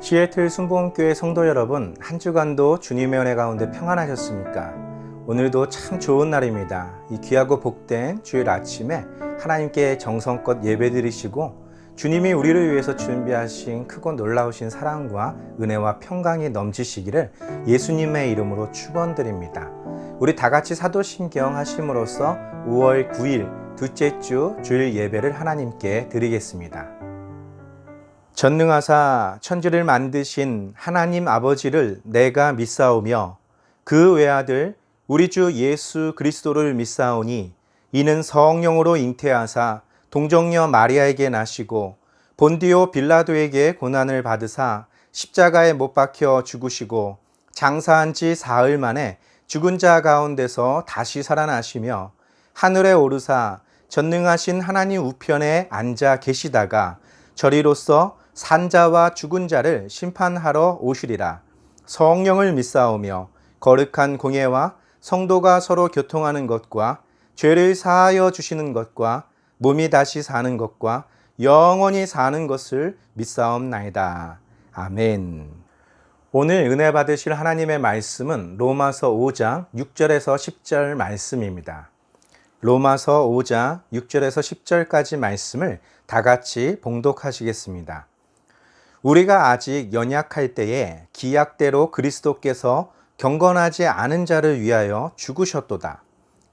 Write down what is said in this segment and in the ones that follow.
시애틀 순복음교회 성도 여러분, 한 주간도 주님의 은혜 가운데 평안하셨습니까? 오늘도 참 좋은 날입니다. 이 귀하고 복된 주일 아침에 하나님께 정성껏 예배드리시고 주님이 우리를 위해서 준비하신 크고 놀라우신 사랑과 은혜와 평강이 넘치시기를 예수님의 이름으로 축원드립니다. 우리 다 같이 사도신경 하심으로써 5월 9일 둘째 주 주일 예배를 하나님께 드리겠습니다. 전능하사 천지를 만드신 하나님 아버지를 내가 믿사오며 그 외아들 우리 주 예수 그리스도를 믿사오니 이는 성령으로 잉태하사 동정녀 마리아에게 나시고 본디오 빌라도에게 고난을 받으사 십자가에 못 박혀 죽으시고 장사한 지 사흘 만에 죽은 자 가운데서 다시 살아나시며 하늘에 오르사 전능하신 하나님 우편에 앉아 계시다가 저리로서 산자와 죽은 자를 심판하러 오시리라. 성령을 믿사오며 거룩한 공예와 성도가 서로 교통하는 것과 죄를 사하여 주시는 것과 몸이 다시 사는 것과 영원히 사는 것을 믿사옵나이다. 아멘. 오늘 은혜 받으실 하나님의 말씀은 로마서 5장 6절에서 10절 말씀입니다. 로마서 5장 6절에서 10절까지 말씀을 다 같이 봉독하시겠습니다. 우리가 아직 연약할 때에 기약대로 그리스도께서 경건하지 않은 자를 위하여 죽으셨도다.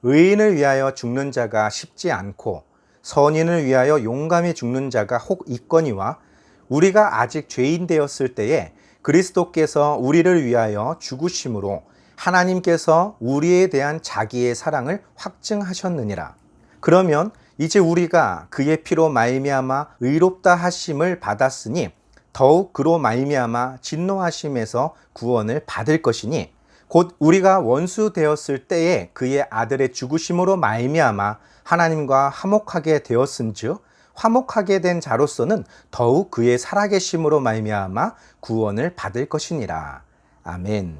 의인을 위하여 죽는 자가 쉽지 않고 선인을 위하여 용감히 죽는 자가 혹 있거니와 우리가 아직 죄인 되었을 때에 그리스도께서 우리를 위하여 죽으심으로 하나님께서 우리에 대한 자기의 사랑을 확증하셨느니라. 그러면 이제 우리가 그의 피로 말미암아 의롭다 하심을 받았으니 더욱 그로 말미암아 진노하심에서 구원을 받을 것이니 곧 우리가 원수 되었을 때에 그의 아들의 죽으심으로 말미암아 하나님과 화목하게 되었은즉 화목하게 된 자로서는 더욱 그의 살아계심으로 말미암아 구원을 받을 것이니라. 아멘.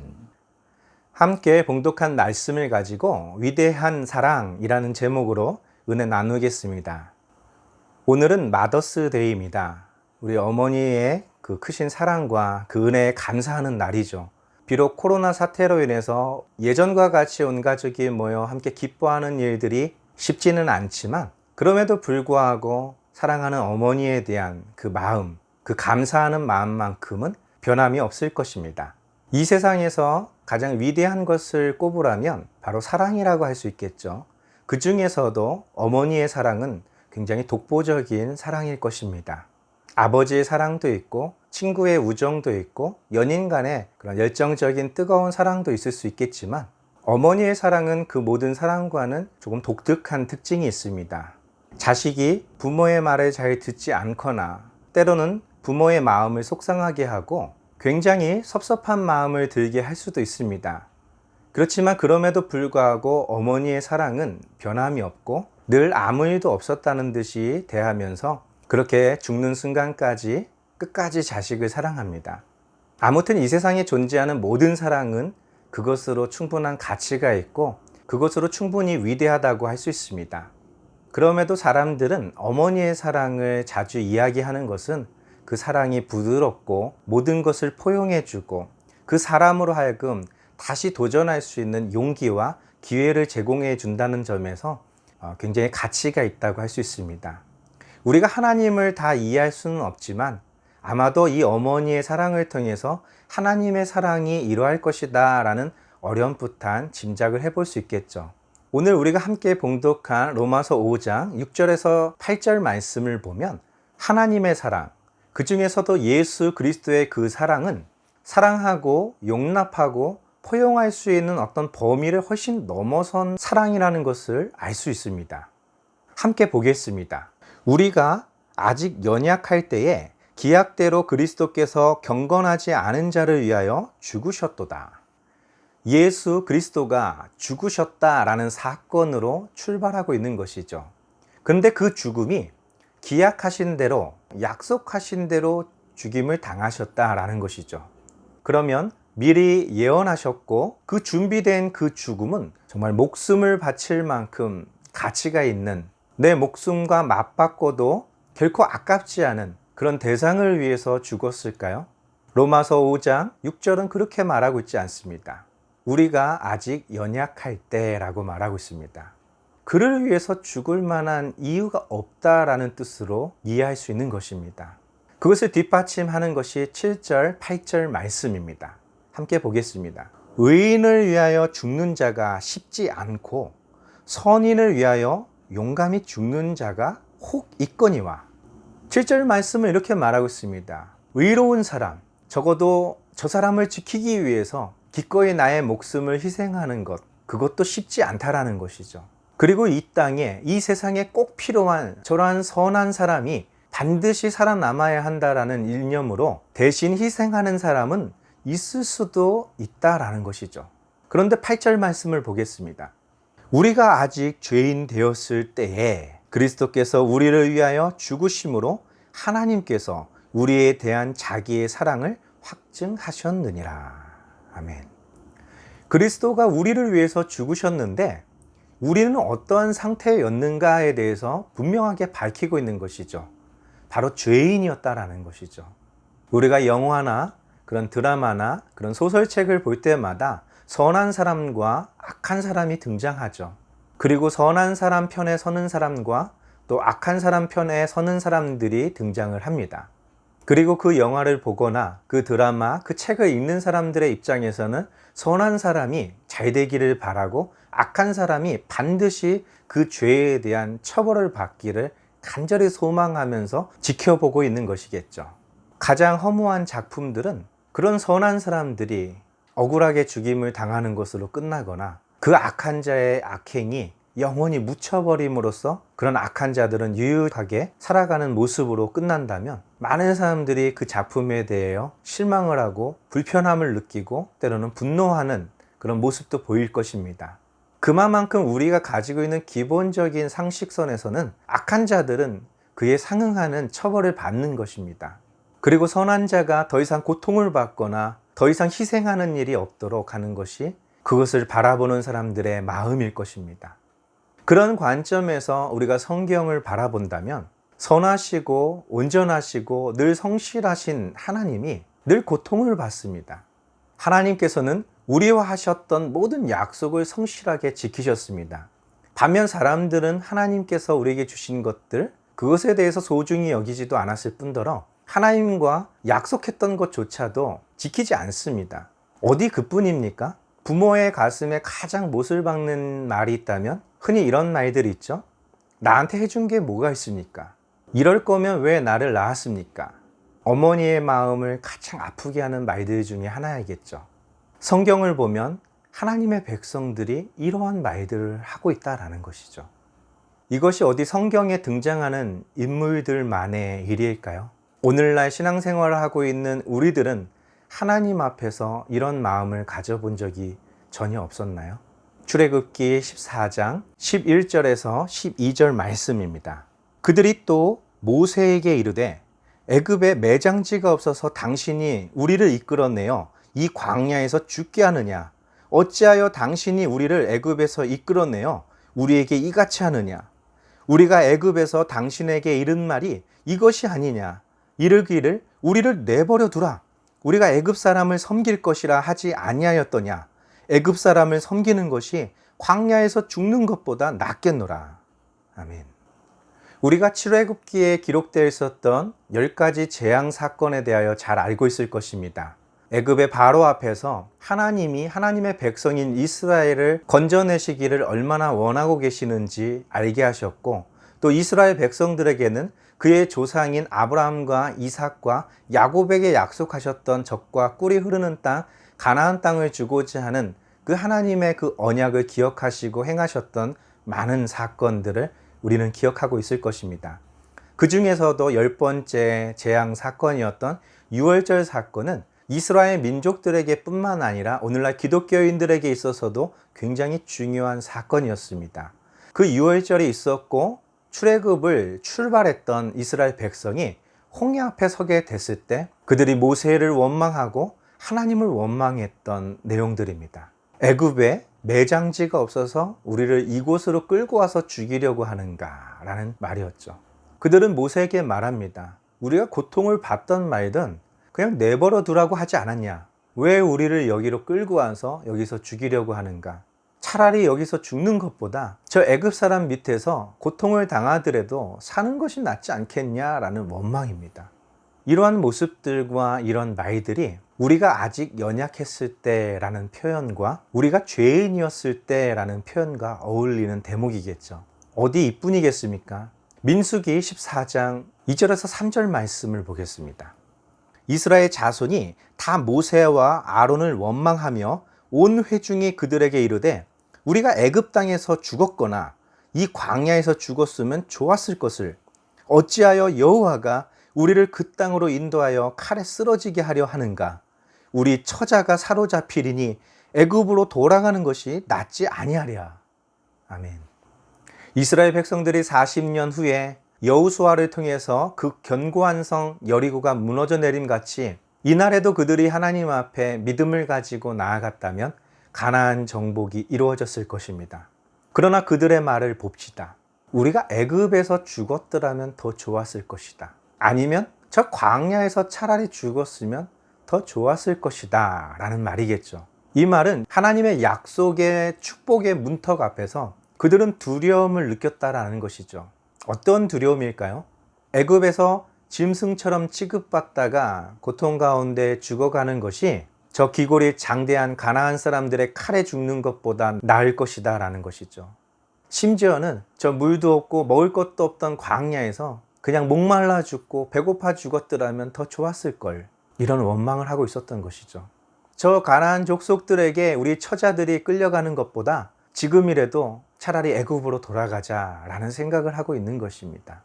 함께 봉독한 말씀을 가지고 위대한 사랑이라는 제목으로 은혜 나누겠습니다. 오늘은 마더스 데이입니다. 우리 어머니의 그 크신 사랑과 그 은혜에 감사하는 날이죠. 비록 코로나 사태로 인해서 예전과 같이 온 가족이 모여 함께 기뻐하는 일들이 쉽지는 않지만 그럼에도 불구하고 사랑하는 어머니에 대한 그 마음, 그 감사하는 마음만큼은 변함이 없을 것입니다. 이 세상에서 가장 위대한 것을 꼽으라면 바로 사랑이라고 할 수 있겠죠. 그 중에서도 어머니의 사랑은 굉장히 독보적인 사랑일 것입니다. 아버지의 사랑도 있고 친구의 우정도 있고 연인 간의 그런 열정적인 뜨거운 사랑도 있을 수 있겠지만 어머니의 사랑은 그 모든 사랑과는 조금 독특한 특징이 있습니다. 자식이 부모의 말을 잘 듣지 않거나 때로는 부모의 마음을 속상하게 하고 굉장히 섭섭한 마음을 들게 할 수도 있습니다. 그렇지만 그럼에도 불구하고 어머니의 사랑은 변함이 없고 늘 아무 일도 없었다는 듯이 대하면서 그렇게 죽는 순간까지 끝까지 자식을 사랑합니다. 아무튼 이 세상에 존재하는 모든 사랑은 그것으로 충분한 가치가 있고 그것으로 충분히 위대하다고 할 수 있습니다. 그럼에도 사람들은 어머니의 사랑을 자주 이야기하는 것은 그 사랑이 부드럽고 모든 것을 포용해주고 그 사람으로 하여금 다시 도전할 수 있는 용기와 기회를 제공해 준다는 점에서 굉장히 가치가 있다고 할 수 있습니다. 우리가 하나님을 다 이해할 수는 없지만 아마도 이 어머니의 사랑을 통해서 하나님의 사랑이 이루어질 것이다 라는 어렴풋한 짐작을 해볼 수 있겠죠. 오늘 우리가 함께 봉독한 로마서 5장 6절에서 8절 말씀을 보면 하나님의 사랑, 그 중에서도 예수 그리스도의 그 사랑은 사랑하고 용납하고 포용할 수 있는 어떤 범위를 훨씬 넘어선 사랑이라는 것을 알 수 있습니다. 함께 보겠습니다. 우리가 아직 연약할 때에 기약대로 그리스도께서 경건하지 않은 자를 위하여 죽으셨도다. 예수 그리스도가 죽으셨다라는 사건으로 출발하고 있는 것이죠. 그런데 그 죽음이 기약하신 대로, 약속하신 대로 죽임을 당하셨다라는 것이죠. 그러면 미리 예언하셨고 그 준비된 그 죽음은 정말 목숨을 바칠 만큼 가치가 있는, 내 목숨과 맞바꿔도 결코 아깝지 않은 그런 대상을 위해서 죽었을까요? 로마서 5장 6절은 그렇게 말하고 있지 않습니다. 우리가 아직 연약할 때라고 말하고 있습니다. 그를 위해서 죽을 만한 이유가 없다라는 뜻으로 이해할 수 있는 것입니다. 그것을 뒷받침하는 것이 7절, 8절 말씀입니다. 함께 보겠습니다. 의인을 위하여 죽는 자가 쉽지 않고 선인을 위하여 용감히 죽는 자가 혹 있거니와. 7절 말씀을 이렇게 말하고 있습니다. 의로운 사람, 적어도 저 사람을 지키기 위해서 기꺼이 나의 목숨을 희생하는 것, 그것도 쉽지 않다라는 것이죠. 그리고 이 땅에, 이 세상에 꼭 필요한 저러한 선한 사람이 반드시 살아남아야 한다라는 일념으로 대신 희생하는 사람은 있을 수도 있다라는 것이죠. 그런데 8절 말씀을 보겠습니다. 우리가 아직 죄인 되었을 때에 그리스도께서 우리를 위하여 죽으심으로 하나님께서 우리에 대한 자기의 사랑을 확증하셨느니라. 아멘. 그리스도가 우리를 위해서 죽으셨는데 우리는 어떠한 상태였는가에 대해서 분명하게 밝히고 있는 것이죠. 바로 죄인이었다라는 것이죠. 우리가 영화나 그런 드라마나 그런 소설책을 볼 때마다 선한 사람과 악한 사람이 등장하죠. 그리고 선한 사람 편에 서는 사람과 또 악한 사람 편에 서는 사람들이 등장을 합니다. 그리고 그 영화를 보거나 그 드라마, 그 책을 읽는 사람들의 입장에서는 선한 사람이 잘 되기를 바라고 악한 사람이 반드시 그 죄에 대한 처벌을 받기를 간절히 소망하면서 지켜보고 있는 것이겠죠. 가장 허무한 작품들은 그런 선한 사람들이 억울하게 죽임을 당하는 것으로 끝나거나 그 악한 자의 악행이 영원히 묻혀버림으로써 그런 악한 자들은 유유하게 살아가는 모습으로 끝난다면 많은 사람들이 그 작품에 대하여 실망을 하고 불편함을 느끼고 때로는 분노하는 그런 모습도 보일 것입니다. 그만큼 우리가 가지고 있는 기본적인 상식선에서는 악한 자들은 그에 상응하는 처벌을 받는 것입니다. 그리고 선한 자가 더 이상 고통을 받거나 더 이상 희생하는 일이 없도록 하는 것이 그것을 바라보는 사람들의 마음일 것입니다. 그런 관점에서 우리가 성경을 바라본다면 선하시고 온전하시고 늘 성실하신 하나님이 늘 고통을 받습니다. 하나님께서는 우리와 하셨던 모든 약속을 성실하게 지키셨습니다. 반면 사람들은 하나님께서 우리에게 주신 것들, 그것에 대해서 소중히 여기지도 않았을 뿐더러 하나님과 약속했던 것조차도 지키지 않습니다. 어디 그뿐입니까? 부모의 가슴에 가장 못을 박는 말이 있다면 흔히 이런 말들이 있죠. 나한테 해준 게 뭐가 있습니까? 이럴 거면 왜 나를 낳았습니까? 어머니의 마음을 가장 아프게 하는 말들 중에 하나이겠죠. 성경을 보면 하나님의 백성들이 이러한 말들을 하고 있다는 것이죠. 이것이 어디 성경에 등장하는 인물들만의 일일까요? 오늘날 신앙생활을 하고 있는 우리들은 하나님 앞에서 이런 마음을 가져본 적이 전혀 없었나요? 출애굽기 14장 11절에서 12절 말씀입니다. 그들이 또 모세에게 이르되 애굽에 매장지가 없어서 당신이 우리를 이끌어내어 이 광야에서 죽게 하느냐? 어찌하여 당신이 우리를 애굽에서 이끌어내어 우리에게 이같이 하느냐? 우리가 애굽에서 당신에게 이른 말이 이것이 아니냐? 이르기를 우리를 내버려 두라. 우리가 애굽 사람을 섬길 것이라 하지 아니하였더냐? 애굽 사람을 섬기는 것이 광야에서 죽는 것보다 낫겠노라. 아멘. 우리가 출애굽기에 기록되어 있었던 10가지 재앙 사건에 대하여 잘 알고 있을 것입니다. 애굽의 바로 앞에서 하나님이 하나님의 백성인 이스라엘을 건져내시기를 얼마나 원하고 계시는지 알게 하셨고, 또 이스라엘 백성들에게는 그의 조상인 아브라함과 이삭과 야곱에게 약속하셨던 젖과 꿀이 흐르는 땅 가나안 땅을 주고자 하는 그 하나님의 그 언약을 기억하시고 행하셨던 많은 사건들을 우리는 기억하고 있을 것입니다. 그 중에서도 10번째 재앙 사건이었던 유월절 사건은 이스라엘 민족들에게 뿐만 아니라 오늘날 기독교인들에게 있어서도 굉장히 중요한 사건이었습니다. 그 유월절이 있었고 출애굽을 출발했던 이스라엘 백성이 홍해 앞에 서게 됐을 때 그들이 모세를 원망하고 하나님을 원망했던 내용들입니다. 애굽에 매장지가 없어서 우리를 이곳으로 끌고 와서 죽이려고 하는가 라는 말이었죠. 그들은 모세에게 말합니다. 우리가 고통을 받던 말든 그냥 내버려 두라고 하지 않았냐? 왜 우리를 여기로 끌고 와서 여기서 죽이려고 하는가? 차라리 여기서 죽는 것보다 저 애굽 사람 밑에서 고통을 당하더라도 사는 것이 낫지 않겠냐라는 원망입니다. 이러한 모습들과 이런 말들이 우리가 아직 연약했을 때라는 표현과 우리가 죄인이었을 때라는 표현과 어울리는 대목이겠죠. 어디 이뿐이겠습니까? 민수기 14장 2절에서 3절 말씀을 보겠습니다. 이스라엘 자손이 다 모세와 아론을 원망하며 온 회중이 그들에게 이르되 우리가 애굽 땅에서 죽었거나 이 광야에서 죽었으면 좋았을 것을 어찌하여 여호와가 우리를 그 땅으로 인도하여 칼에 쓰러지게 하려 하는가? 우리 처자가 사로잡히리니 애굽으로 돌아가는 것이 낫지 아니하랴. 아멘. 이스라엘 백성들이 40년 후에 여호수아를 통해서 그 견고한 성 여리고가 무너져 내림 같이 이날에도 그들이 하나님 앞에 믿음을 가지고 나아갔다면 가나안 정복이 이루어졌을 것입니다. 그러나 그들의 말을 봅시다. 우리가 애굽에서 죽었더라면 더 좋았을 것이다. 아니면 저 광야에서 차라리 죽었으면 더 좋았을 것이다 라는 말이겠죠. 이 말은 하나님의 약속의 축복의 문턱 앞에서 그들은 두려움을 느꼈다라는 것이죠. 어떤 두려움일까요? 애굽에서 짐승처럼 취급받다가 고통 가운데 죽어가는 것이 저 기골이 장대한 가나안 사람들의 칼에 죽는 것보다 나을 것이다 라는 것이죠. 심지어는 저 물도 없고 먹을 것도 없던 광야에서 그냥 목말라 죽고 배고파 죽었더라면 더 좋았을 걸, 이런 원망을 하고 있었던 것이죠. 저 가나안 족속들에게 우리 처자들이 끌려가는 것보다 지금이라도 차라리 애굽으로 돌아가자라는 생각을 하고 있는 것입니다.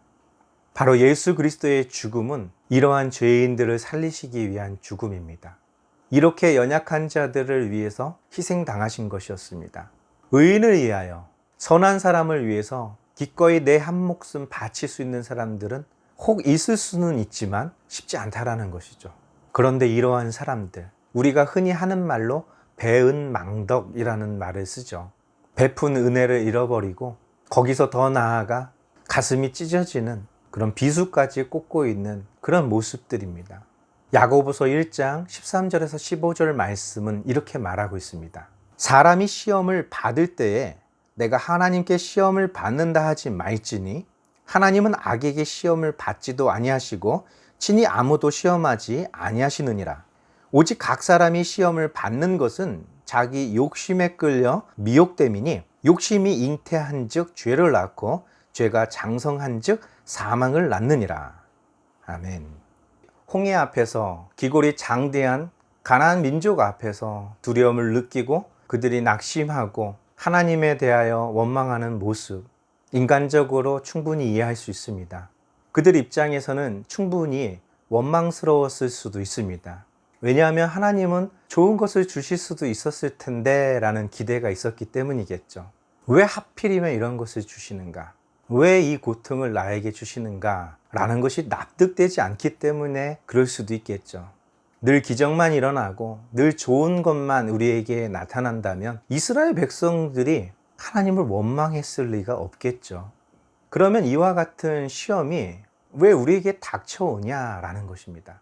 바로 예수 그리스도의 죽음은 이러한 죄인들을 살리시기 위한 죽음입니다. 이렇게 연약한 자들을 위해서 희생당하신 것이었습니다. 의인을 위하여, 선한 사람을 위해서 기꺼이 내 한 목숨 바칠 수 있는 사람들은 혹 있을 수는 있지만 쉽지 않다라는 것이죠. 그런데 이러한 사람들, 우리가 흔히 하는 말로 배은망덕이라는 말을 쓰죠. 베푼 은혜를 잃어버리고 거기서 더 나아가 가슴이 찢어지는 그런 비수까지 꽂고 있는 그런 모습들입니다. 야고보서 1장 13절에서 15절 말씀은 이렇게 말하고 있습니다. 사람이 시험을 받을 때에 내가 하나님께 시험을 받는다 하지 말지니 하나님은 악에게 시험을 받지도 아니하시고 친히 아무도 시험하지 아니하시느니라. 오직 각 사람이 시험을 받는 것은 자기 욕심에 끌려 미혹됨이니 욕심이 잉태한 즉 죄를 낳고 죄가 장성한 즉 사망을 낳느니라. 아멘. 홍해 앞에서 기골이 장대한 가나안 민족 앞에서 두려움을 느끼고 그들이 낙심하고 하나님에 대하여 원망하는 모습, 인간적으로 충분히 이해할 수 있습니다. 그들 입장에서는 충분히 원망스러웠을 수도 있습니다. 왜냐하면 하나님은 좋은 것을 주실 수도 있었을 텐데 라는 기대가 있었기 때문이겠죠. 왜 하필이면 이런 것을 주시는가? 왜 이 고통을 나에게 주시는가? 라는 것이 납득되지 않기 때문에 그럴 수도 있겠죠. 늘 기적만 일어나고 늘 좋은 것만 우리에게 나타난다면 이스라엘 백성들이 하나님을 원망했을 리가 없겠죠. 그러면 이와 같은 시험이 왜 우리에게 닥쳐오냐라는 것입니다.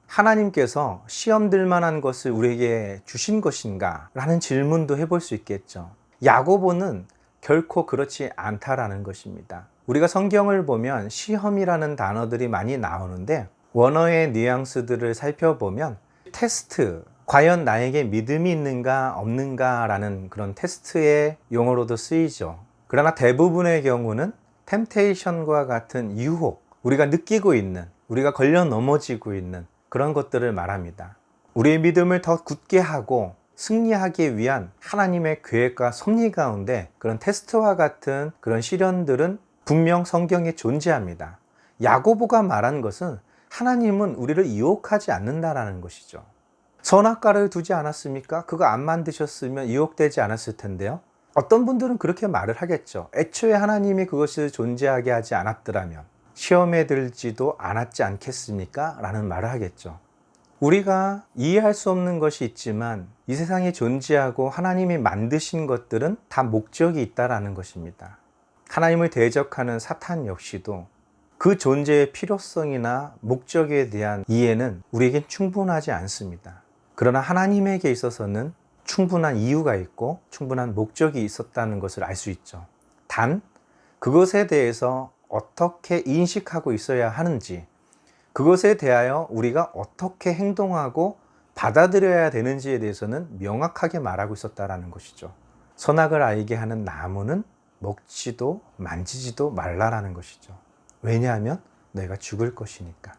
하나님께서 시험들 만한 것을 우리에게 주신 것인가? 라는 질문도 해볼 수 있겠죠. 야고보는 결코 그렇지 않다라는 것입니다. 우리가 성경을 보면 시험이라는 단어들이 많이 나오는데 원어의 뉘앙스들을 살펴보면 테스트, 과연 나에게 믿음이 있는가 없는가 라는 그런 테스트의 용어로도 쓰이죠. 그러나 대부분의 경우는 템테이션과 같은 유혹, 우리가 느끼고 있는, 우리가 걸려 넘어지고 있는 그런 것들을 말합니다. 우리의 믿음을 더 굳게 하고 승리하기 위한 하나님의 계획과 섭리 가운데 그런 테스트와 같은 그런 시련들은 분명 성경에 존재합니다. 야고보가 말한 것은 하나님은 우리를 유혹하지 않는다라는 것이죠. 선악과를 두지 않았습니까? 그거 안 만드셨으면 유혹되지 않았을 텐데요. 어떤 분들은 그렇게 말을 하겠죠. 애초에 하나님이 그것을 존재하게 하지 않았더라면 시험에 들지도 않았지 않겠습니까? 라는 말을 하겠죠. 우리가 이해할 수 없는 것이 있지만 이 세상에 존재하고 하나님이 만드신 것들은 다 목적이 있다라는 것입니다. 하나님을 대적하는 사탄 역시도 그 존재의 필요성이나 목적에 대한 이해는 우리에겐 충분하지 않습니다. 그러나 하나님에게 있어서는 충분한 이유가 있고 충분한 목적이 있었다는 것을 알 수 있죠. 단, 그것에 대해서 어떻게 인식하고 있어야 하는지, 그것에 대하여 우리가 어떻게 행동하고 받아들여야 되는지에 대해서는 명확하게 말하고 있었다는 것이죠. 선악을 알게 하는 나무는 먹지도 만지지도 말라라는 것이죠. 왜냐하면 너희가 죽을 것이니까.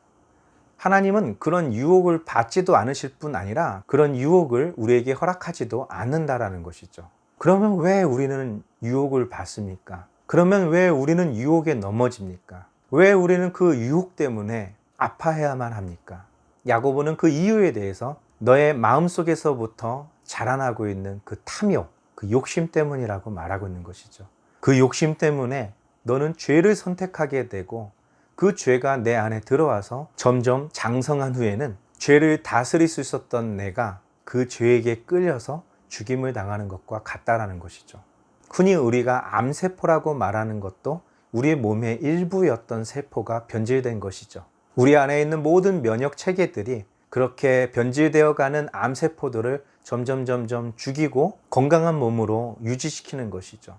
하나님은 그런 유혹을 받지도 않으실 뿐 아니라 그런 유혹을 우리에게 허락하지도 않는다라는 것이죠. 그러면 왜 우리는 유혹을 받습니까? 그러면 왜 우리는 유혹에 넘어집니까? 왜 우리는 그 유혹 때문에 아파해야만 합니까? 야고보는 그 이유에 대해서 너의 마음속에서부터 자라나고 있는 그 탐욕, 그 욕심 때문이라고 말하고 있는 것이죠. 그 욕심 때문에 너는 죄를 선택하게 되고 그 죄가 내 안에 들어와서 점점 장성한 후에는 죄를 다스릴 수 있었던 내가 그 죄에게 끌려서 죽임을 당하는 것과 같다라는 것이죠. 흔히 우리가 암세포라고 말하는 것도 우리의 몸의 일부였던 세포가 변질된 것이죠. 우리 안에 있는 모든 면역 체계들이 그렇게 변질되어 가는 암세포들을 점점 죽이고 건강한 몸으로 유지시키는 것이죠.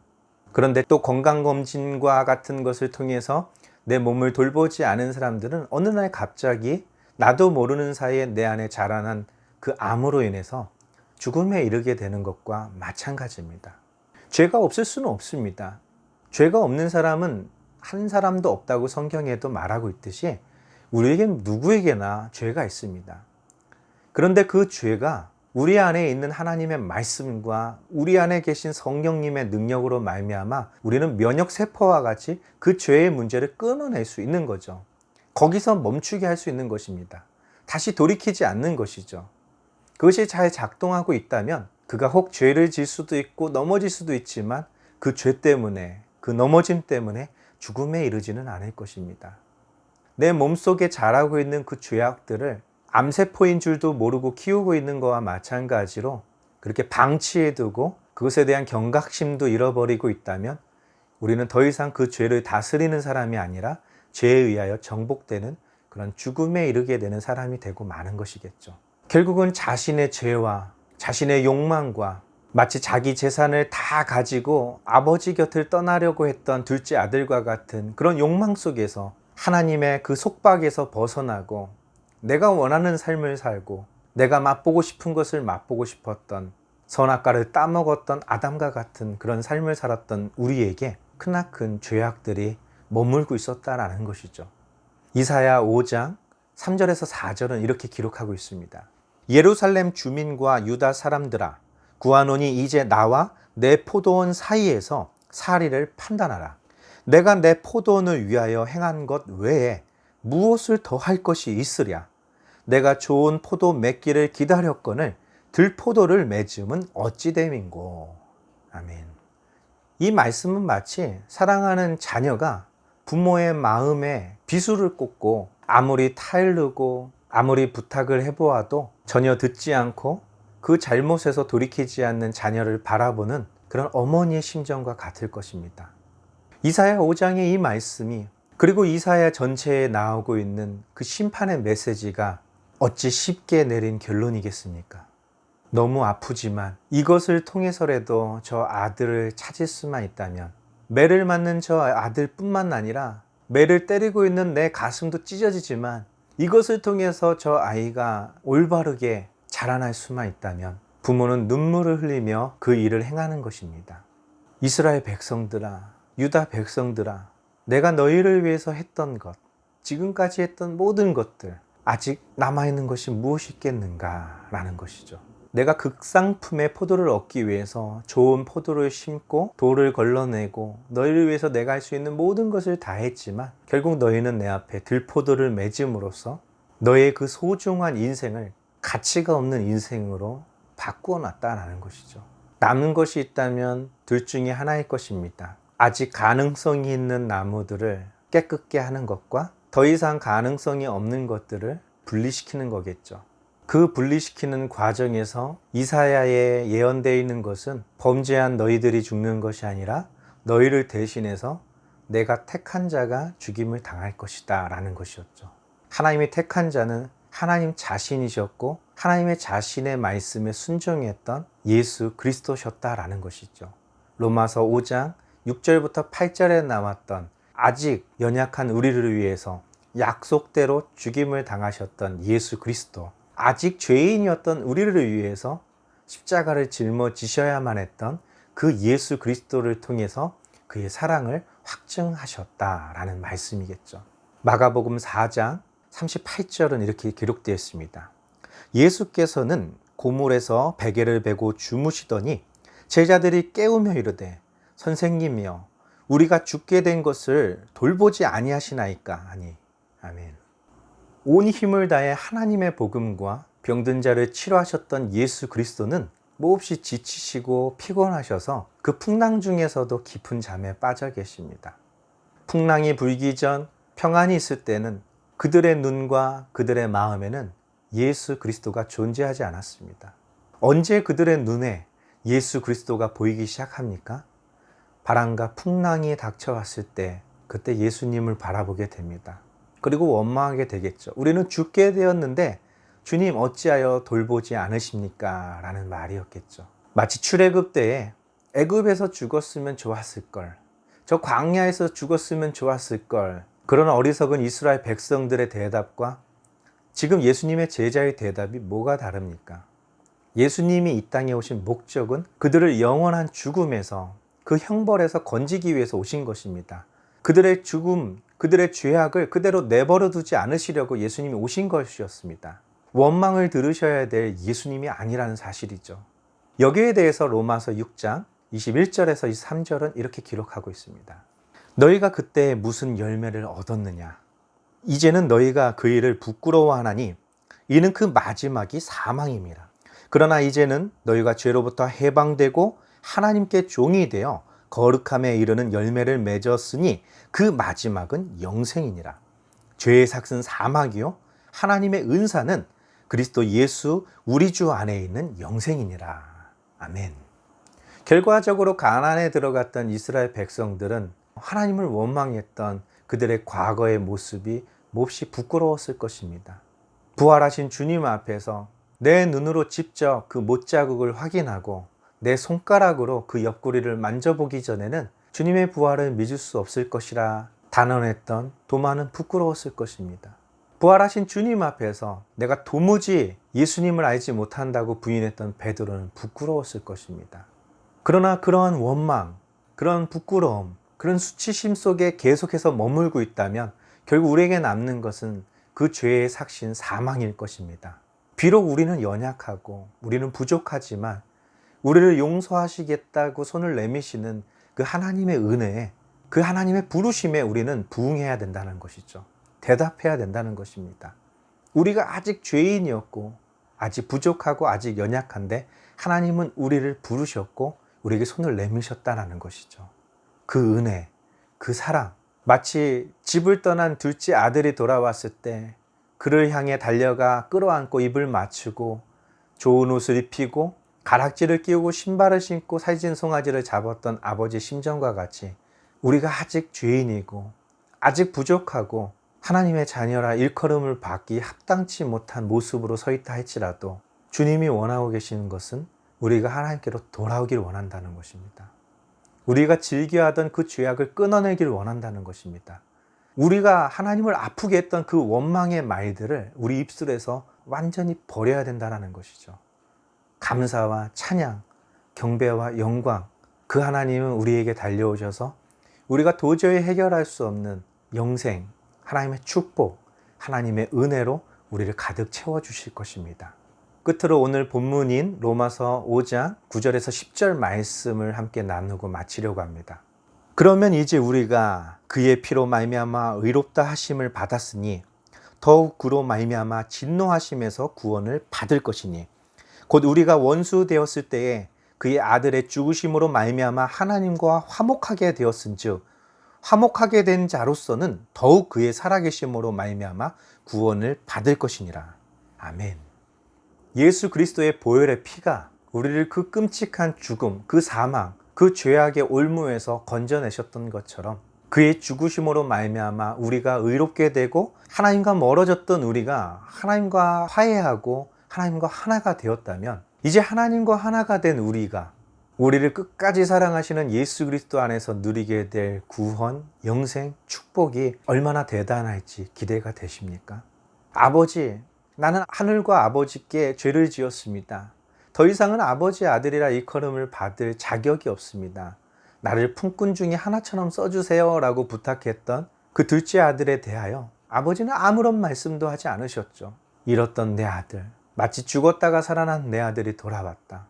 그런데 또 건강검진과 같은 것을 통해서 내 몸을 돌보지 않은 사람들은 어느 날 갑자기 나도 모르는 사이에 내 안에 자라난 그 암으로 인해서 죽음에 이르게 되는 것과 마찬가지입니다. 죄가 없을 수는 없습니다. 죄가 없는 사람은 한 사람도 없다고 성경에도 말하고 있듯이 우리에겐 누구에게나 죄가 있습니다. 그런데 그 죄가 우리 안에 있는 하나님의 말씀과 우리 안에 계신 성령님의 능력으로 말미암아 우리는 면역세포와 같이 그 죄의 문제를 끊어낼 수 있는 거죠. 거기서 멈추게 할 수 있는 것입니다. 다시 돌이키지 않는 것이죠. 그것이 잘 작동하고 있다면 그가 혹 죄를 질 수도 있고 넘어질 수도 있지만 그 죄 때문에, 그 넘어짐 때문에 죽음에 이르지는 않을 것입니다. 내 몸속에 자라고 있는 그 죄악들을 암세포인 줄도 모르고 키우고 있는 것과 마찬가지로 그렇게 방치해두고 그것에 대한 경각심도 잃어버리고 있다면 우리는 더 이상 그 죄를 다스리는 사람이 아니라 죄에 의하여 정복되는 그런 죽음에 이르게 되는 사람이 되고 마는 것이겠죠. 결국은 자신의 죄와 자신의 욕망과 마치 자기 재산을 다 가지고 아버지 곁을 떠나려고 했던 둘째 아들과 같은 그런 욕망 속에서 하나님의 그 속박에서 벗어나고 내가 원하는 삶을 살고 내가 맛보고 싶은 것을 맛보고 싶었던 선악과를 따먹었던 아담과 같은 그런 삶을 살았던 우리에게 크나큰 죄악들이 머물고 있었다라는 것이죠. 이사야 5장 3절에서 4절은 이렇게 기록하고 있습니다. 예루살렘 주민과 유다 사람들아, 구하노니 이제 나와 내 포도원 사이에서 사리를 판단하라. 내가 내 포도원을 위하여 행한 것 외에 무엇을 더 할 것이 있으랴. 내가 좋은 포도 맺기를 기다렸거늘 들포도를 맺음은 어찌 됨인고. 아멘. 이 말씀은 마치 사랑하는 자녀가 부모의 마음에 비수를 꽂고 아무리 타일르고 아무리 부탁을 해보아도 전혀 듣지 않고 그 잘못에서 돌이키지 않는 자녀를 바라보는 그런 어머니의 심정과 같을 것입니다. 이사야 5장의 이 말씀이 그리고 이사야 전체에 나오고 있는 그 심판의 메시지가 어찌 쉽게 내린 결론이겠습니까? 너무 아프지만 이것을 통해서라도 저 아들을 찾을 수만 있다면, 매를 맞는 저 아들뿐만 아니라 매를 때리고 있는 내 가슴도 찢어지지만 이것을 통해서 저 아이가 올바르게 자라날 수만 있다면 부모는 눈물을 흘리며 그 일을 행하는 것입니다. 이스라엘 백성들아, 유다 백성들아, 내가 너희를 위해서 했던 것, 지금까지 했던 모든 것들, 아직 남아있는 것이 무엇이 있겠는가 라는 것이죠. 내가 극상품의 포도를 얻기 위해서 좋은 포도를 심고 돌을 걸러내고 너희를 위해서 내가 할 수 있는 모든 것을 다 했지만 결국 너희는 내 앞에 들포도를 맺음으로써 너의 그 소중한 인생을 가치가 없는 인생으로 바꾸어 놨다라는 것이죠. 남은 것이 있다면 둘 중에 하나일 것입니다. 아직 가능성이 있는 나무들을 깨끗게 하는 것과 더 이상 가능성이 없는 것들을 분리시키는 거겠죠. 그 분리시키는 과정에서 이사야에 예언되어 있는 것은 범죄한 너희들이 죽는 것이 아니라 너희를 대신해서 내가 택한 자가 죽임을 당할 것이다 라는 것이었죠. 하나님이 택한 자는 하나님 자신이셨고 하나님의 자신의 말씀에 순종했던 예수 그리스도셨다라는 것이죠. 로마서 5장 6절부터 8절에 나왔던 아직 연약한 우리를 위해서 약속대로 죽임을 당하셨던 예수 그리스도, 아직 죄인이었던 우리를 위해서 십자가를 짊어지셔야만 했던 그 예수 그리스도를 통해서 그의 사랑을 확증하셨다라는 말씀이겠죠. 마가복음 4장 38절은 이렇게 기록되어 있습니다. 예수께서는 고물에서 베개를 베고 주무시더니 제자들이 깨우며 이르되 선생님이여 우리가 죽게 된 것을 돌보지 아니하시나이까 하니. 아멘. 온 힘을 다해 하나님의 복음과 병든 자를 치료하셨던 예수 그리스도는 몹시 지치시고 피곤하셔서 그 풍랑 중에서도 깊은 잠에 빠져 계십니다. 풍랑이 불기 전 평안이 있을 때는 그들의 눈과 그들의 마음에는 예수 그리스도가 존재하지 않았습니다. 언제 그들의 눈에 예수 그리스도가 보이기 시작합니까? 바람과 풍랑이 닥쳐왔을 때 그때 예수님을 바라보게 됩니다. 그리고 원망하게 되겠죠. 우리는 죽게 되었는데 주님 어찌하여 돌보지 않으십니까? 라는 말이었겠죠. 마치 출애굽 때에 애굽에서 죽었으면 좋았을걸, 저 광야에서 죽었으면 좋았을걸, 그런 어리석은 이스라엘 백성들의 대답과 지금 예수님의 제자의 대답이 뭐가 다릅니까? 예수님이 이 땅에 오신 목적은 그들을 영원한 죽음에서, 그 형벌에서 건지기 위해서 오신 것입니다. 그들의 죽음, 그들의 죄악을 그대로 내버려 두지 않으시려고 예수님이 오신 것이었습니다. 원망을 들으셔야 될 예수님이 아니라는 사실이죠. 여기에 대해서 로마서 6장 21절에서 23절은 이렇게 기록하고 있습니다. 너희가 그때 무슨 열매를 얻었느냐? 이제는 너희가 그 일을 부끄러워하나니 이는 그 마지막이 사망임이라. 그러나 이제는 너희가 죄로부터 해방되고 하나님께 종이 되어 거룩함에 이르는 열매를 맺었으니 그 마지막은 영생이니라. 죄의 삭은 사망이요 하나님의 은사는 그리스도 예수 우리 주 안에 있는 영생이니라. 아멘. 결과적으로 가나안에 들어갔던 이스라엘 백성들은 하나님을 원망했던 그들의 과거의 모습이 몹시 부끄러웠을 것입니다. 부활하신 주님 앞에서 내 눈으로 직접 그 못자국을 확인하고 내 손가락으로 그 옆구리를 만져보기 전에는 주님의 부활을 믿을 수 없을 것이라 단언했던 도마는 부끄러웠을 것입니다. 부활하신 주님 앞에서 내가 도무지 예수님을 알지 못한다고 부인했던 베드로는 부끄러웠을 것입니다. 그러나 그러한 원망, 그런 부끄러움, 그런 수치심 속에 계속해서 머물고 있다면 결국 우리에게 남는 것은 그 죄의 삭신 사망일 것입니다. 비록 우리는 연약하고 우리는 부족하지만 우리를 용서하시겠다고 손을 내미시는 그 하나님의 은혜에, 그 하나님의 부르심에 우리는 부응해야 된다는 것이죠. 대답해야 된다는 것입니다. 우리가 아직 죄인이었고 아직 부족하고 아직 연약한데 하나님은 우리를 부르셨고 우리에게 손을 내미셨다는 것이죠. 그 은혜, 그 사랑, 마치 집을 떠난 둘째 아들이 돌아왔을 때 그를 향해 달려가 끌어안고 입을 맞추고 좋은 옷을 입히고 가락지를 끼우고 신발을 신고 살찐 송아지를 잡았던 아버지 심정과 같이 우리가 아직 죄인이고 아직 부족하고 하나님의 자녀라 일컬음을 받기 합당치 못한 모습으로 서 있다 할지라도 주님이 원하고 계시는 것은 우리가 하나님께로 돌아오길 원한다는 것입니다. 우리가 즐겨하던 그 죄악을 끊어내길 원한다는 것입니다. 우리가 하나님을 아프게 했던 그 원망의 말들을 우리 입술에서 완전히 버려야 된다는 것이죠. 감사와 찬양, 경배와 영광, 그 하나님은 우리에게 달려오셔서 우리가 도저히 해결할 수 없는 영생, 하나님의 축복, 하나님의 은혜로 우리를 가득 채워주실 것입니다. 끝으로 오늘 본문인 로마서 5장 9절에서 10절 말씀을 함께 나누고 마치려고 합니다. 그러면 이제 우리가 그의 피로 말미암아 의롭다 하심을 받았으니 더욱 그로 말미암아 진노하심에서 구원을 받을 것이니 곧 우리가 원수 되었을 때에 그의 아들의 죽으심으로 말미암아 하나님과 화목하게 되었은즉 화목하게 된 자로서는 더욱 그의 살아계심으로 말미암아 구원을 받을 것이니라. 아멘. 예수 그리스도의 보혈의 피가 우리를 그 끔찍한 죽음, 그 사망, 그 죄악의 올무에서 건져내셨던 것처럼 그의 죽으심으로 말미암아 우리가 의롭게 되고 하나님과 멀어졌던 우리가 하나님과 화해하고 하나님과 하나가 되었다면, 이제 하나님과 하나가 된 우리를 끝까지 사랑하시는 예수 그리스도 안에서 누리게 될 구원, 영생, 축복이 얼마나 대단할지 기대가 되십니까? 아버지, 나는 하늘과 아버지께 죄를 지었습니다. 더 이상은 아버지의 아들이라 일컬음을 받을 자격이 없습니다. 나를 품꾼 중에 하나처럼 써주세요 라고 부탁했던 그 둘째 아들에 대하여 아버지는 아무런 말씀도 하지 않으셨죠. 잃었던 내 아들, 마치 죽었다가 살아난 내 아들이 돌아왔다.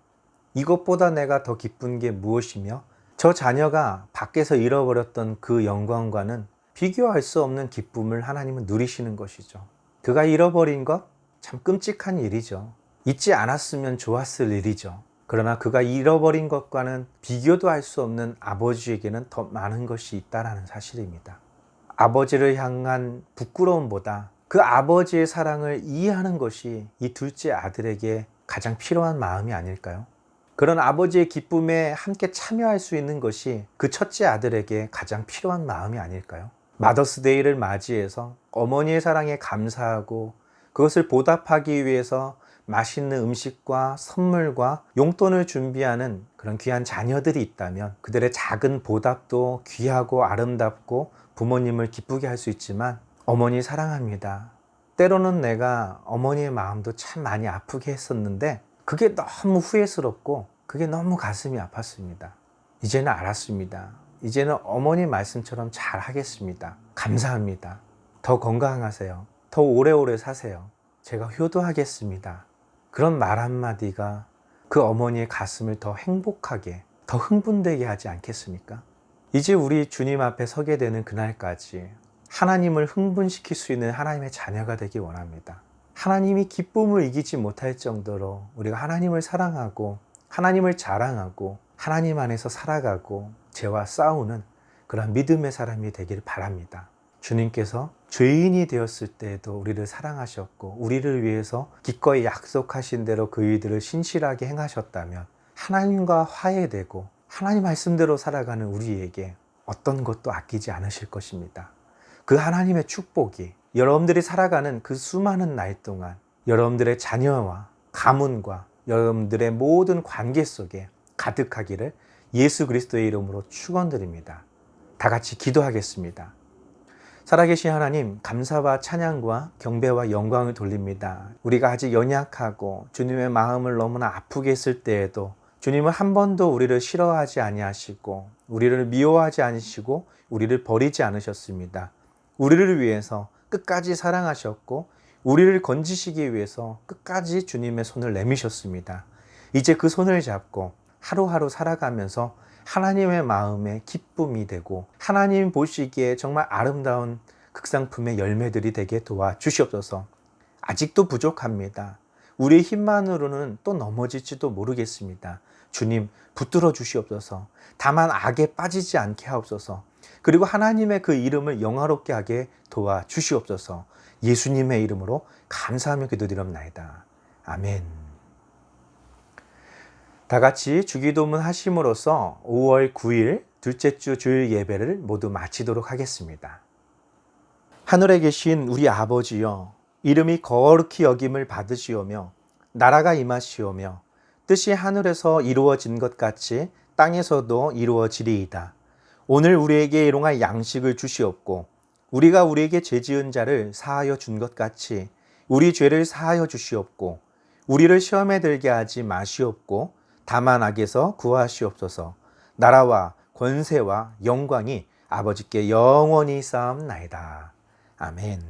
이것보다 내가 더 기쁜 게 무엇이며, 저 자녀가 밖에서 잃어버렸던 그 영광과는 비교할 수 없는 기쁨을 하나님은 누리시는 것이죠. 그가 잃어버린 것, 참 끔찍한 일이죠. 잊지 않았으면 좋았을 일이죠. 그러나 그가 잃어버린 것과는 비교도 할 수 없는 아버지에게는 더 많은 것이 있다는 사실입니다. 아버지를 향한 부끄러움보다 그 아버지의 사랑을 이해하는 것이 이 둘째 아들에게 가장 필요한 마음이 아닐까요? 그런 아버지의 기쁨에 함께 참여할 수 있는 것이 그 첫째 아들에게 가장 필요한 마음이 아닐까요? 마더스데이를 맞이해서 어머니의 사랑에 감사하고 그것을 보답하기 위해서 맛있는 음식과 선물과 용돈을 준비하는 그런 귀한 자녀들이 있다면, 그들의 작은 보답도 귀하고 아름답고 부모님을 기쁘게 할 수 있지만, 어머니 사랑합니다. 때로는 내가 어머니의 마음도 참 많이 아프게 했었는데 그게 너무 후회스럽고 그게 너무 가슴이 아팠습니다. 이제는 알았습니다. 이제는 어머니 말씀처럼 잘 하겠습니다. 감사합니다. 더 건강하세요. 더 오래오래 사세요. 제가 효도하겠습니다. 그런 말 한마디가 그 어머니의 가슴을 더 행복하게, 더 흥분되게 하지 않겠습니까? 이제 우리 주님 앞에 서게 되는 그날까지 하나님을 흥분시킬 수 있는 하나님의 자녀가 되기 원합니다. 하나님이 기쁨을 이기지 못할 정도로 우리가 하나님을 사랑하고 하나님을 자랑하고 하나님 안에서 살아가고 죄와 싸우는 그런 믿음의 사람이 되길 바랍니다. 주님께서 죄인이 되었을 때에도 우리를 사랑하셨고 우리를 위해서 기꺼이 약속하신 대로 그 일들을 신실하게 행하셨다면, 하나님과 화해되고 하나님 말씀대로 살아가는 우리에게 어떤 것도 아끼지 않으실 것입니다. 그 하나님의 축복이 여러분들이 살아가는 그 수많은 날 동안 여러분들의 자녀와 가문과 여러분들의 모든 관계 속에 가득하기를 예수 그리스도의 이름으로 축원드립니다. 다 같이 기도하겠습니다. 살아계신 하나님, 감사와 찬양과 경배와 영광을 돌립니다. 우리가 아직 연약하고 주님의 마음을 너무나 아프게 했을 때에도 주님은 한 번도 우리를 싫어하지 아니하시고 우리를 미워하지 않으시고 우리를 버리지 않으셨습니다. 우리를 위해서 끝까지 사랑하셨고 우리를 건지시기 위해서 끝까지 주님의 손을 내미셨습니다. 이제 그 손을 잡고 하루하루 살아가면서 하나님의 마음에 기쁨이 되고 하나님 보시기에 정말 아름다운 극상품의 열매들이 되게 도와주시옵소서. 아직도 부족합니다. 우리의 힘만으로는 또 넘어질지도 모르겠습니다. 주님 붙들어 주시옵소서. 다만 악에 빠지지 않게 하옵소서. 그리고 하나님의 그 이름을 영화롭게 하게 도와주시옵소서. 예수님의 이름으로 감사하며 기도드립나이다. 아멘. 다 같이 주기도문 하심으로써 5월 9일 둘째 주 주일 예배를 모두 마치도록 하겠습니다. 하늘에 계신 우리 아버지여, 이름이 거룩히 여김을 받으시오며 나라가 임하시오며 뜻이 하늘에서 이루어진 것 같이 땅에서도 이루어지리이다. 오늘 우리에게 일용할 양식을 주시옵고 우리가 우리에게 죄지은 자를 사하여 준 것 같이 우리 죄를 사하여 주시옵고 우리를 시험에 들게 하지 마시옵고 다만 악에서 구하시옵소서. 나라와 권세와 영광이 아버지께 영원히 쌓옵나이다. 아멘.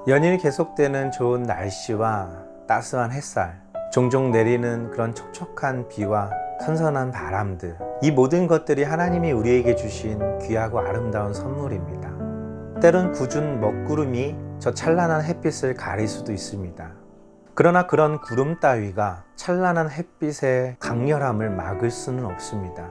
연일 계속되는 좋은 날씨와 따스한 햇살, 종종 내리는 그런 촉촉한 비와 선선한 바람들, 이 모든 것들이 하나님이 우리에게 주신 귀하고 아름다운 선물입니다. 때론 굳은 먹구름이 저 찬란한 햇빛을 가릴 수도 있습니다. 그러나 그런 구름 따위가 찬란한 햇빛의 강렬함을 막을 수는 없습니다.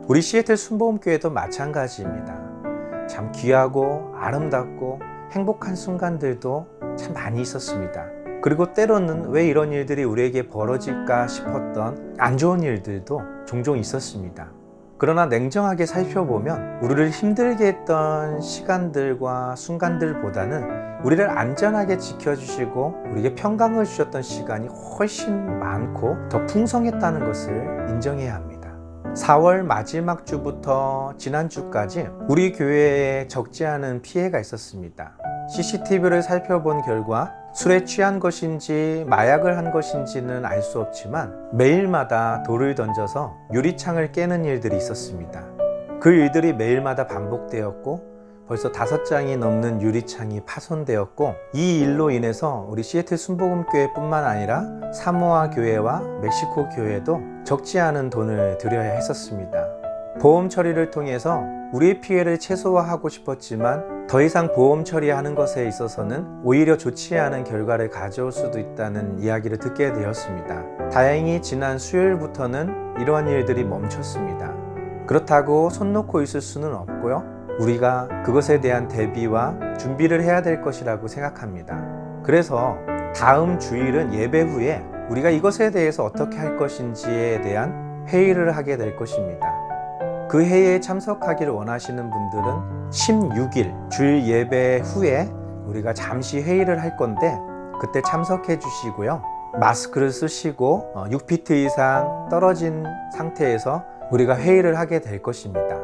우리 시애틀 순복음교회도 마찬가지입니다. 참 귀하고 아름답고 행복한 순간들도 참 많이 있었습니다. 그리고 때로는 왜 이런 일들이 우리에게 벌어질까 싶었던 안 좋은 일들도 종종 있었습니다. 그러나 냉정하게 살펴보면 우리를 힘들게 했던 시간들과 순간들보다는 우리를 안전하게 지켜주시고 우리에게 평강을 주셨던 시간이 훨씬 많고 더 풍성했다는 것을 인정해야 합니다. 4월 마지막 주부터 지난주까지 우리 교회에 적지 않은 피해가 있었습니다. CCTV를 살펴본 결과 술에 취한 것인지 마약을 한 것인지는 알 수 없지만 매일마다 돌을 던져서 유리창을 깨는 일들이 있었습니다. 그 일들이 매일마다 반복되었고 벌써 5장이 넘는 유리창이 파손되었고, 이 일로 인해서 우리 시애틀 순복음교회뿐만 아니라 사모아 교회와 멕시코 교회도 적지 않은 돈을 들여야 했었습니다. 보험 처리를 통해서 우리의 피해를 최소화하고 싶었지만 더 이상 보험 처리하는 것에 있어서는 오히려 좋지 않은 결과를 가져올 수도 있다는 이야기를 듣게 되었습니다. 다행히 지난 수요일부터는 이러한 일들이 멈췄습니다. 그렇다고 손 놓고 있을 수는 없고요. 우리가 그것에 대한 대비와 준비를 해야 될 것이라고 생각합니다. 그래서 다음 주일은 예배 후에 우리가 이것에 대해서 어떻게 할 것인지에 대한 회의를 하게 될 것입니다. 그 회의에 참석하기를 원하시는 분들은 16일 주일 예배 후에 우리가 잠시 회의를 할 건데 그때 참석해 주시고요. 마스크를 쓰시고 6피트 이상 떨어진 상태에서 우리가 회의를 하게 될 것입니다.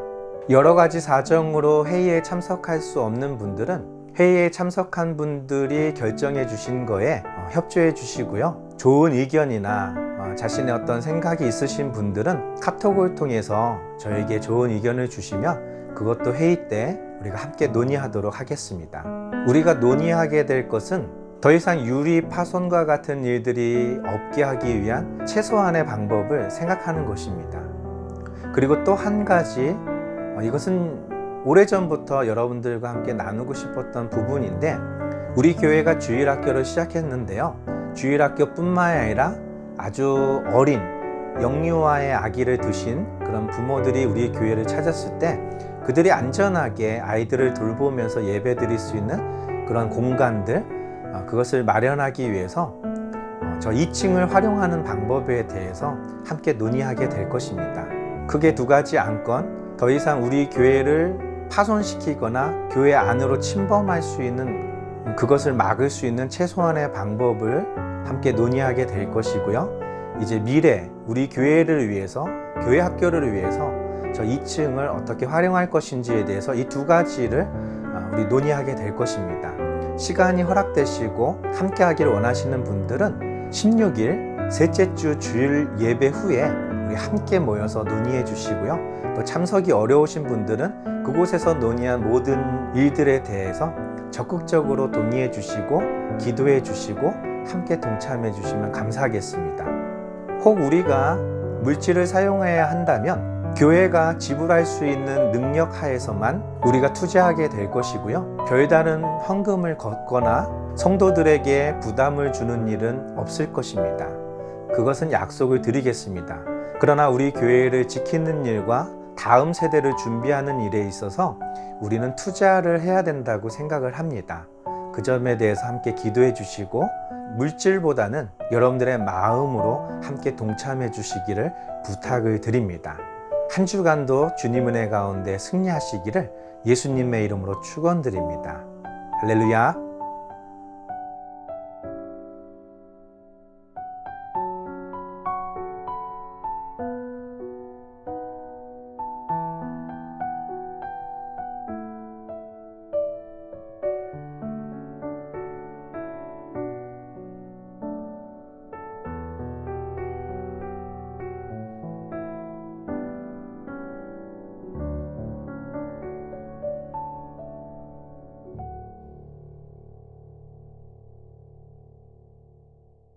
여러 가지 사정으로 회의에 참석할 수 없는 분들은 회의에 참석한 분들이 결정해 주신 거에 협조해 주시고요. 좋은 의견이나 자신의 어떤 생각이 있으신 분들은 카톡을 통해서 저에게 좋은 의견을 주시면 그것도 회의 때 우리가 함께 논의하도록 하겠습니다. 우리가 논의하게 될 것은 더 이상 유리 파손과 같은 일들이 없게 하기 위한 최소한의 방법을 생각하는 것입니다. 그리고 또 한 가지, 이것은 오래전부터 여러분들과 함께 나누고 싶었던 부분인데, 우리 교회가 주일학교를 시작했는데요. 주일학교뿐만 아니라 아주 어린 영유아의 아기를 두신 그런 부모들이 우리 교회를 찾았을 때 그들이 안전하게 아이들을 돌보면서 예배 드릴 수 있는 그런 공간들, 그것을 마련하기 위해서 저 2층을 활용하는 방법에 대해서 함께 논의하게 될 것입니다. 크게 2가지 안건, 더 이상 우리 교회를 파손시키거나 교회 안으로 침범할 수 있는, 그것을 막을 수 있는 최소한의 방법을 함께 논의하게 될 것이고요. 이제 미래 우리 교회를 위해서, 교회 학교를 위해서 저 2층을 어떻게 활용할 것인지에 대해서 이 2가지를 우리 논의하게 될 것입니다. 시간이 허락되시고 함께 하기를 원하시는 분들은 16일 셋째 주 주일 예배 후에 우리 함께 모여서 논의해 주시고요. 또 참석이 어려우신 분들은 그곳에서 논의한 모든 일들에 대해서 적극적으로 동의해 주시고 기도해 주시고 함께 동참해 주시면 감사하겠습니다. 혹 우리가 물질을 사용해야 한다면 교회가 지불할 수 있는 능력 하에서만 우리가 투자하게 될 것이고요. 별다른 헌금을 걷거나 성도들에게 부담을 주는 일은 없을 것입니다. 그것은 약속을 드리겠습니다. 그러나 우리 교회를 지키는 일과 다음 세대를 준비하는 일에 있어서 우리는 투자를 해야 된다고 생각을 합니다. 그 점에 대해서 함께 기도해 주시고 물질보다는 여러분들의 마음으로 함께 동참해 주시기를 부탁을 드립니다. 한 주간도 주님 은혜 가운데 승리하시기를 예수님의 이름으로 축원드립니다. 할렐루야.